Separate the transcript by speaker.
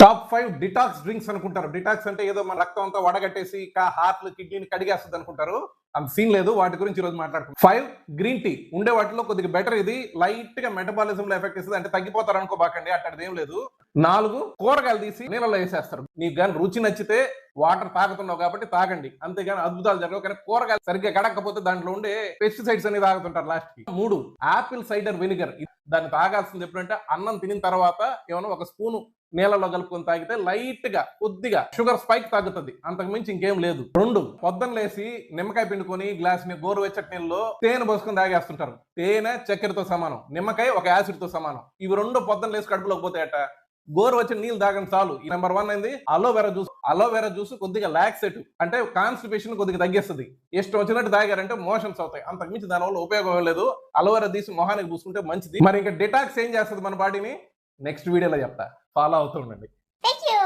Speaker 1: Top 5 detox drinks అనుకుంటారు. Detox అంటే ఏదో మన రక్తం అంతా వడగట్టేసి హార్ట్ కిడ్నీని కడిగేస్తుంది అనుకుంటారు. అంత సీన్ లేదు. వాటి గురించి ఈరోజు మాట్లాడుకుంటాం. 5 గ్రీన్ టీ ఉండే వాటిలో కొద్దిగా బెటర్. ఇది లైట్ గా మెటబాలిజం లో ఎఫెక్ట్ ఇస్తుంది. అంటే తగ్గిపోతారు అనుకోబాకండి, అట్టడిది ఏం లేదు. 4 కూరగాయలు తీసి నీళ్ళలో వేసేస్తారు. నీకు కానీ రుచి నచ్చితే వాటర్ తాగుతున్నావు కాబట్టి తాగండి, అంతేగాని అద్భుతాలు జరగవు. కానీ కూరగాయలు సరిగ్గా కడకపోతే దాంట్లో ఉండే పెస్టిసైడ్స్ అని తాగుతుంటారు లాస్ట్ కి. 3 ఆపిల్ సైడర్ వెనిగర్. దాన్ని తాగాల్సింది ఎప్పుడంటే అన్నం తినిన తర్వాత ఏమైనా ఒక స్పూను నీళ్ళలో కలుపుకొని తాగితే లైట్ గా కొద్దిగా షుగర్ స్పైక్ తగ్గుతుంది, అంతకు మించి ఇంకేం లేదు. 2 పొద్దున్న లేసి నిమ్మకాయ పిండుకొని గ్లాస్ ని గోరువెచ్చటి నీళ్ళలో తేనె పోసుకొని తాగేస్తుంటారు. తేనె చక్కెరతో సమానం, నిమ్మకాయ ఒక యాసిడ్ తో సమానం. ఇవి 2 పొద్దున్న లేసి కడుపులోకి పోతాయట. గోరువెచ్చని నీళ్ళు తాగండి చాలు. నెంబర్ 1 అయింది అలోవెరా జ్యూస్. అలోవెరా జ్యూస్ కొద్దిగా లాక్సేటివ్, అంటే కాన్స్టిపేషన్ కొద్దిగా తగ్గిస్తుంది. ఇష్టం వచ్చినట్టు తాగారంటే మోషన్స్ అవుతాయి, అంతకు మించి దానివల్ల ఉపయోగం లేదు. అలోవెరా తీసి మొహానికి పూసుకుంటే మంచిది. మరి ఇంకా డిటాక్స్ ఏం చేస్తుంది మన బాడీని నెక్స్ట్ వీడియోలో చెప్తా. ఫాలో అవుతూ ఉండండి.
Speaker 2: Thank you.